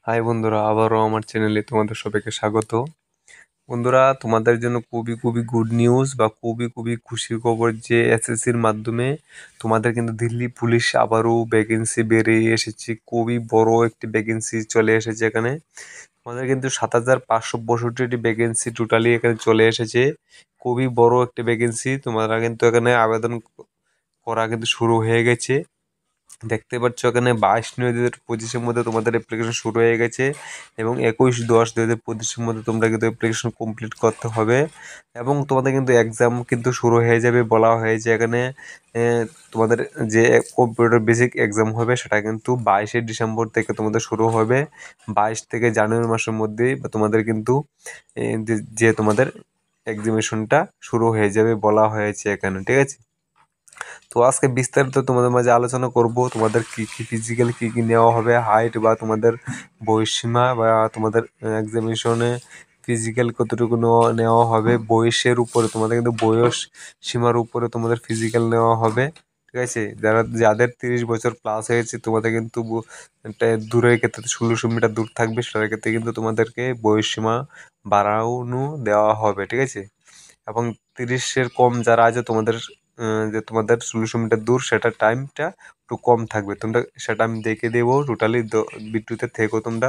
High বন্ধুরা, আবারও আমার চ্যানেলে তোমাদের সবাইকে স্বাগত। বন্ধুরা, তোমাদের জন্য খুবই খুবই গুড নিউজ বা খুবই খুবই খুশির খবর যে এসএসসির মাধ্যমে তোমাদের কিন্তু দিল্লি পুলিশ আবারও ভ্যাকেন্সি বেরিয়ে এসেছে। খুবই বড় একটি ভ্যাকেন্সি চলে এসেছে এখানে। আমাদের কিন্তু ৭,৫৬২টি ভ্যাকেন্সি টোটালি এখানে চলে এসেছে। খুবই বড় একটি ভ্যাকেন্সি। তোমরা কিন্তু এখানে আবেদন করা কিন্তু শুরু হয়ে গেছে। দেখতে পাচ্ছ এখানে 22/9/2025 মধ্যে তোমাদের অ্যাপ্লিকেশন শুরু হয়ে গেছে এবং 21/10/2025 মধ্যে তোমরা কিন্তু অ্যাপ্লিকেশন কমপ্লিট করতে হবে এবং তোমাদের কিন্তু এক্সাম কিন্তু শুরু হয়ে যাবে বলা হয়েছে এখানে। তোমাদের যে কম্পিউটার বেসিক এক্সাম হবে সেটা কিন্তু 22শে ডিসেম্বর থেকে তোমাদের শুরু হবে। 22 থেকে জানুয়ারি মাসের মধ্যেই তোমাদের কিন্তু যে তোমাদের এক্সামিনেশনটা শুরু হয়ে যাবে বলা হয়েছে এখানে, ঠিক আছে। তো আজকে বিস্তারিত তোমাদের মাঝে আলোচনা করব তোমাদের কি কি ফিজিক্যাল কি কি নেওয়া হবে, হাইট বা তোমাদের বয়সীমা বা তোমাদের এক্সামিনেশনে ফিজিক্যাল কতটুকু নেওয়া হবে, বয়সের উপরে তোমাদের কিন্তু বয়স সীমার উপরে তোমাদের ফিজিক্যাল নেওয়া হবে, ঠিক আছে। যাদের 30 বছর প্লাস হয়েছে তোমাদের কিন্তু একটা দূরের ক্ষেত্রে 1600 মিটার দূর থাকবে, সেটার ক্ষেত্রে কিন্তু তোমাদেরকে বয়স সীমা বাড়ানো দেওয়া হবে, ঠিক আছে। এবং 30-এর কম যারা আছে তোমাদের যে তোমাদের 1600 মিটার দূর সেটা টাইমটা একটু কম থাকবে, তোমরা সেটা আমি দেখে দেবো। টোটালি বিদ্যুতে থেকো তোমরা।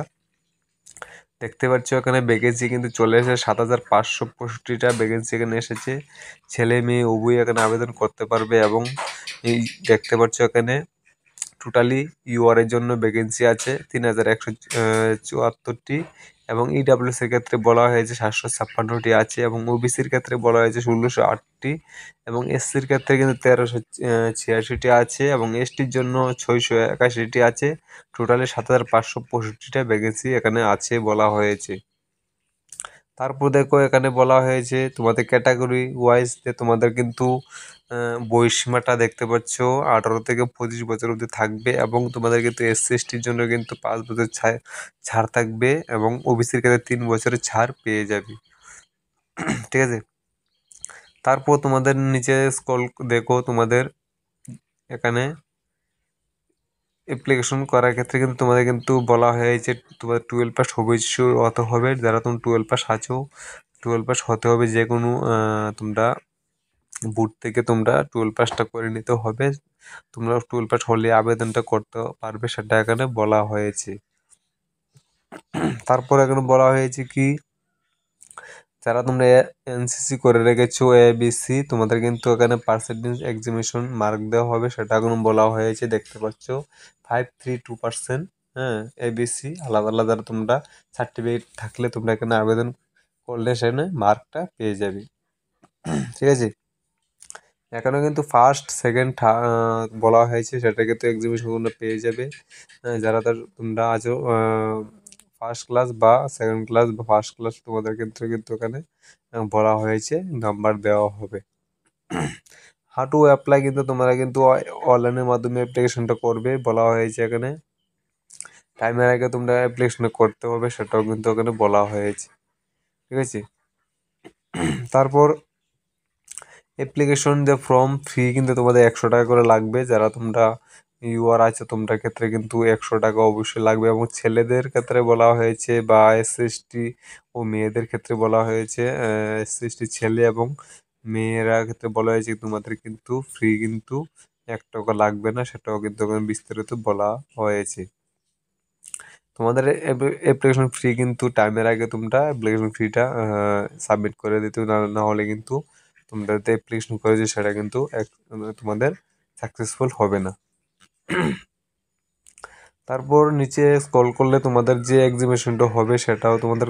দেখতে পাচ্ছ এখানে ভ্যাকেন্সি কিন্তু চলে এসেছে ৭,৫৬৫টা ভ্যাকেন্সি এখানে এসেছে। ছেলে মেয়ে উভয় এখানে আবেদন করতে পারবে এবং এই দেখতে পাচ্ছ এখানে টোটালি ইউআর এর জন্য ভ্যাকেন্সি আছে ৩,১৭৪টি এবং ইডাব্লিউএস এর ক্ষেত্রে বলা হয়েছে ৭৫৬টি আছে এবং ওবিসির ক্ষেত্রে বলা হয়েছে ১৬০৮টি এবং এসসির ক্ষেত্রে কিন্তু ১৩৮৬টি আছে এবং এসটির জন্য ৬৮১টি আছে। টোটালি ৭,৫৬৫টা ভ্যাকেন্সি এখানে আছে বলা হয়েছে। তারপর দেখো এখানে বলা হয়েছে তোমাদের ক্যাটাগরি ওয়াইজ যে তোমাদের কিন্তু বয়সীমাটা দেখতে পাচ্ছ 18 থেকে 25 বছর অবধি থাকবে এবং তোমাদের কিন্তু এসসি এসটির জন্য কিন্তু 5 বছর ছাড় থাকবে এবং ওবিসির ক্ষেত্রে 3 বছরের ছাড় পেয়ে যাবে, ঠিক আছে। তারপর তোমাদের নিচে স্ক্রল দেখো তোমাদের এখানে অ্যাপ্লিকেশন করার ক্ষেত্রে কিন্তু তোমাদের কিন্তু বলা হয়েছে তোমাদের 12 পাস অবশ্যই হতে হবে। যারা তুমি 12 পাস আছো 12 পাস হতে হবে, যে কোনো তোমরা বুথ থেকে তোমরা 12 পাসটা করে নিতে হবে। তোমরা 12 পাস হলে আবেদনটা করতে পারবে, সেটা এখানে বলা হয়েছে। তারপর এখানে বলা হয়েছে কি যারা তোমরা এনসিসি করে রেখেছো এবিসি তোমাদের কিন্তু এখানে পার্সেন্টেজ এক্সামিনেশন মার্ক দেওয়া হবে, সেটা এখন বলা হয়েছে। দেখতে পাচ্ছ 532%। হ্যাঁ, এবিসি আলাদা আলাদা তোমরা সার্টিফিকেট থাকলে তোমরা এখানে আবেদন করলে সেখানে মার্কটা পেয়ে যাবে, ঠিক আছে। এখানেও কিন্তু ফার্স্ট সেকেন্ড বলা হয়েছে, সেটা কিন্তু এক্সিবিশন তোমরা পেয়ে যাবে। যারা তোমরা আছো ফার্স্ট ক্লাস বা সেকেন্ড ক্লাস বা ফার্স্ট ক্লাস তোমাদের ক্ষেত্রে কিন্তু এখানে বলা হয়েছে নাম্বার দেওয়া হবে। হাউ টু অ্যাপ্লাই কিন্তু তোমরা কিন্তু অনলাইনের মাধ্যমে অ্যাপ্লিকেশনটা করবে বলা হয়েছে এখানে। টাইমের আগে তোমরা অ্যাপ্লিকেশনটা করতে হবে, সেটাও কিন্তু এখানে বলা হয়েছে, ঠিক আছে। তারপর অ্যাপ্লিকেশন যে ফর্ম ফি কিন্তু তোমাদের 100 টাকা করে লাগবে। যারা তোমরা ইউআর আছে তোমরা ক্ষেত্রে কিন্তু 100 টাকা অবশ্যই লাগবে এবং ছেলেদের ক্ষেত্রে বলা হয়েছে বা এসসি ও মেয়েদের ক্ষেত্রে বলা হয়েছে এসসি ছেলে এবং মেয়েরা ক্ষেত্রে বলা হয়েছে তোমাদের কিন্তু ফ্রি কিন্তু 1 টাকা লাগবে না, সেটাও কিন্তু ওখানে বিস্তারিত বলা হয়েছে। তোমাদের অ্যাপ্লিকেশন ফ্রি কিন্তু টাইমের আগে তোমরা অ্যাপ্লিকেশন ফিটা সাবমিট করে দিতে, না হলে কিন্তু তোমরা যে অ্যাপ্লিকেশন করেছো সেটা কিন্তু তোমাদের সাকসেসফুল হবে না। তারপর নিচে স্ক্রল করলে তোমাদের যে এক্সিবিশনটা হবে সেটাও তোমাদের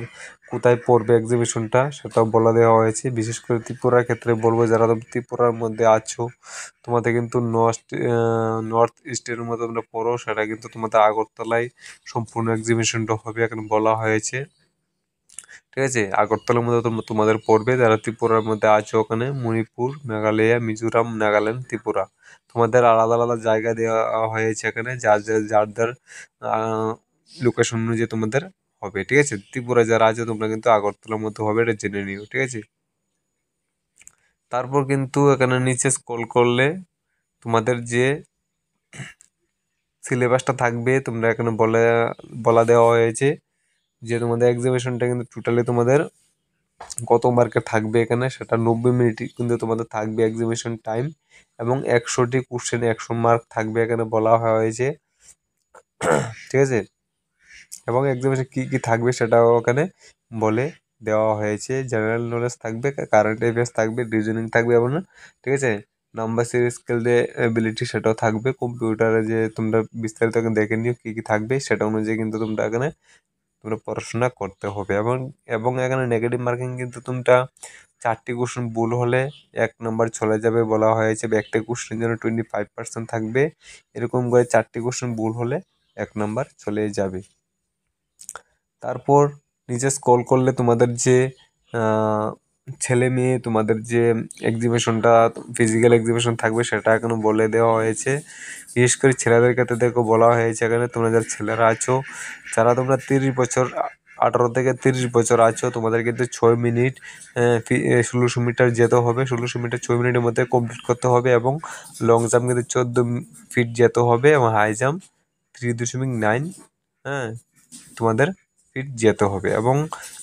কোথায় পড়বে এক্সিবিশনটা সেটাও বলা দেওয়া হয়েছে। বিশেষ করে ত্রিপুরার ক্ষেত্রে বলবো, যারা ত্রিপুরার মধ্যে আছো তোমাদের কিন্তু নর্থ ইস্টের মধ্যে তোমরা পড়ো, সেটা কিন্তু তোমাদের আগরতলায় সম্পূর্ণ এক্সিবিশনটা হবে এখানে বলা হয়েছে, ঠিক আছে। আগরতলার মধ্যে তোমাদের পড়বে। যারা ত্রিপুরার মধ্যে আছো ওখানে মণিপুর, মেঘালয়, মিজোরাম, নাগাল্যান্ড, ত্রিপুরা তোমাদের আলাদা আলাদা জায়গা দেওয়া হয়েছে এখানে, যার যার যার যার লোকেশন অনুযায়ী তোমাদের হবে, ঠিক আছে। ত্রিপুরা যারা আছে তোমরা কিন্তু আগরতলার মধ্যে হবে, এটা জেনে নিও, ঠিক আছে। তারপর কিন্তু এখানে নিচে স্ক্রল করলে তোমাদের যে সিলেবাসটা থাকবে তোমরা এখানে বলা দেওয়া হয়েছে যে তোমাদের এক্সামিনেশনটা কিন্তু টোটালি তোমাদের কত মার্কের থাকবে এখানে, সেটা 90 মিনিট কিন্তু তোমাদের থাকবে এক্সামিনেশন টাইম, এবং 100টি কোশ্চেনে 100 মার্ক থাকবে এখানে বলা হয়েছে। ঠিক আছে, এবং এক্সামিনেশন কি কি থাকবে সেটাও ওখানে বলে দেওয়া হয়েছে। জেনারেল নলেজ থাকবে, কারেন্ট অ্যাফেয়ার্স থাকবে, রিজনিং থাকবে এবং ঠিক আছে নাম্বার সিরিজ স্কেল যে এবিলিটি সেটাও থাকবে। কম্পিউটারে যে তোমরা বিস্তারিত দেখে নিও কি কি থাকবে, সেটা অনুযায়ী কিন্তু তোমরা পড়াশোনা করতে হবে। এবং এবং এখানে নেগেটিভ মার্কিং কিন্তু তোমরা 4টি কোশ্চেন ভুল হলে 1 নম্বর চলে যাবে বলা হয়েছে, বা একটা কোশ্চেনের জন্য 25% থাকবে। এরকম করে 4টি কোশ্চেন ভুল হলে 1 নম্বর চলে যাবে। তারপর নিচে স্ক্রল করলে তোমাদের যে ছেলে মেয়ে তোমাদের যে এক্সিবিশনটা ফিজিক্যাল এক্সিবিশন থাকবে সেটা এখনো বলে দেওয়া হয়েছে। বিশেষ করে ছেলেদের ক্ষেত্রে দেখো বলা হয়েছে এখানে তোমরা যারা ছেলেরা আছো, যারা তোমরা 30 বছর 18 থেকে 30 বছর আছো, তোমাদের কিন্তু 6 মিনিট 1600 মিটার যেতে হবে। 1600 মিটার 6 মিনিটের মধ্যে কমপ্লিট করতে হবে, এবং লং জাম্প কিন্তু 14 ফিট যেতে হবে, এবং হাই জাম্প 3.9 হ্যাঁ তোমাদের ফিট যেতে হবে। এবং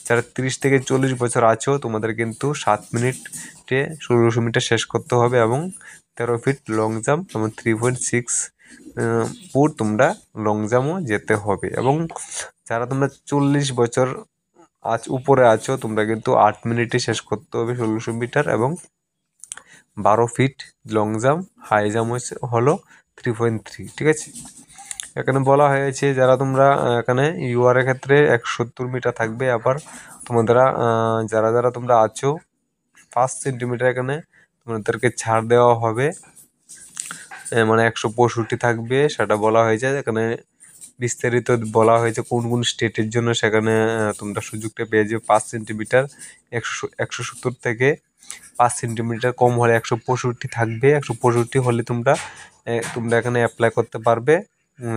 যারা 30 থেকে 40 বছর আছো, তোমাদের কিন্তু 7 মিনিটে 1600 মিটার শেষ করতে হবে, এবং 13 ফিট লং জাম্প এবং 3.6 ফুট তোমরা লং জাম্পও যেতে হবে। এবং যারা তোমরা 40 বছর উপরে আছো, তোমরা কিন্তু 8 মিনিটে শেষ করতে হবে 1600 মিটার, এবং 12 feet long jump, high jump হলো 3.3। ঠিক আছে, এখানে বলা হয়েছে যারা তোমরা এখানে ইউআর এর ক্ষেত্রে 170 মিটার থাকবে। আবার তোমাদের যারা যারা তোমরা আছো 5 সেন্টিমিটার এখানে তোমাদেরকে ছাড় দেওয়া হবে, মানে 165 থাকবে, সেটা বলা হয়েছে। এখানে বিস্তারিত বলা হয়েছে কোন কোন স্টেটের জন্য সেখানে তোমরা সুযোগটা পেয়ে যাবে। 5 সেন্টিমিটার 170 থেকে 5 সেন্টিমিটার কম হলে 165 থাকবে। 165 হলে তোমরা এখানে অ্যাপ্লাই করতে পারবে।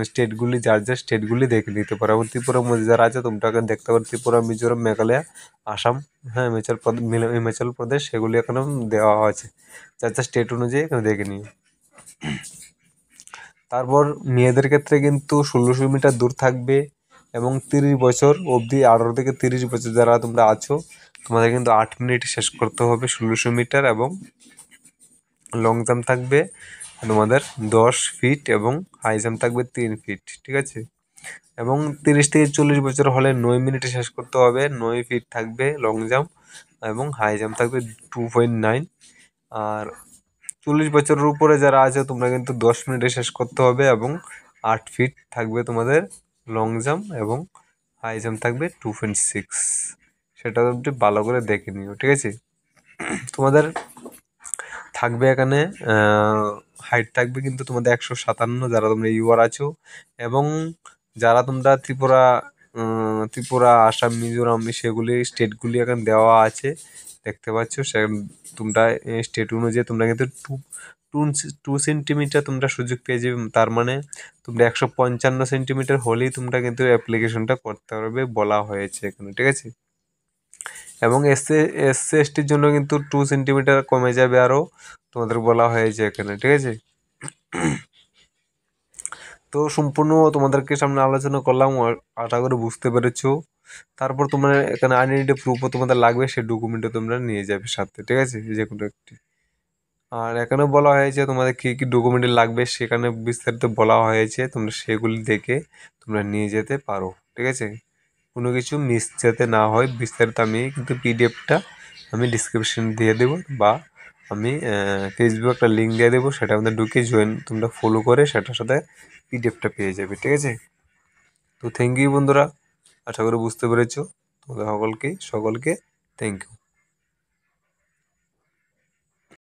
স্টেটগুলি যার যার স্টেটগুলি দেখে নিতে পারো। এবং ত্রিপুরার মধ্যে যারা আছে তোমরা এখানে দেখতে পারো ত্রিপুরা, মিজোরাম, মেঘালয়, আসাম, হিমাচল প্রদেশ, সেগুলি এখানে দেওয়া আছে। যার যার স্টেট অনুযায়ী এখানে দেখে নিও। তারপর মেয়েদের ক্ষেত্রে কিন্তু 1600 মিটার দূর থাকবে, এবং 30 বছর অবধি 18 থেকে 30 বছর যারা তোমরা আছো, তোমাদের কিন্তু 8 মিনিটে শেষ করতে হবে 1600 মিটার, এবং লং জাম্প থাকবে তোমাদের 10 ফিট, এবং হাই জাম্প থাকবে 3 ফিট। ঠিক আছে, এবং 30 থেকে 40 বছর হলে 9 মিনিটে শেষ করতে হবে। 9 ফিট থাকবে লং জাম্প, এবং হাই জাম্প থাকবে 2.9। আর 40 বছরের উপরে যারা আছে তোমরা কিন্তু 10 মিনিটে শেষ করতে হবে, এবং 8 ফিট থাকবে তোমাদের লং জাম্প, এবং হাই জাম্প থাকবে 2.6। সেটা তুমি ভালো করে দেখে নিও। ঠিক আছে, তোমাদের থাকবে এখানে হাইট থাকবে কিন্তু তোমাদের 157 যারা তোমরা ইউআর আছো, এবং যারা তোমরা ত্রিপুরা, আসাম, মিজোরাম, সেগুলি স্টেটগুলি এখানে দেওয়া আছে দেখতে পাচ্ছ। সে তোমরা স্টেট অনুযায়ী তোমরা কিন্তু 2 সেন্টিমিটার তোমরা সুযোগ পেয়ে যাবে। তার মানে তোমরা 155 সেন্টিমিটার হলেই তোমরা কিন্তু অ্যাপ্লিকেশনটা করতে পারবে বলা হয়েছে এখানে। ঠিক আছে, এবং এসসি এসটির জন্য কিন্তু 2 সেন্টিমিটার কমে যাবে আরও, তোমাদের বলা হয়েছে এখানে। ঠিক আছে, তো সম্পূর্ণ তোমাদেরকে সামনে আলোচনা করলাম, আশা করে বুঝতে পেরেছো। তারপর তোমরা এখানে আইডেন্টি প্রুফও তোমাদের লাগবে, সেই ডকুমেন্টও তোমরা নিয়ে যাবে সাথে। ঠিক আছে, যে কোনো একটি। আর এখানে বলা হয়েছে তোমাদের কী কী ডকুমেন্ট লাগবে, সেখানে বিস্তারিত বলা হয়েছে, তোমরা সেগুলি দেখে তোমরা নিয়ে যেতে পারো। ঠিক আছে, কোনো কিছু মিস যাতে না হয় বিস্তারিত আমি কিন্তু পিডিএফটা আমি ডিসক্রিপশন দিয়ে দেবো, বা আমি ফেসবুক একটা লিঙ্ক দিয়ে দেবো, সেটা আমাদের ঢুকে জয়েন তোমরা ফলো করে সেটার সাথে পিডিএফটা পেয়ে যাবে। ঠিক আছে, তো থ্যাংক ইউ বন্ধুরা, আশা করি বুঝতে পেরেছো। তোমাদের সকলকে থ্যাংক ইউ।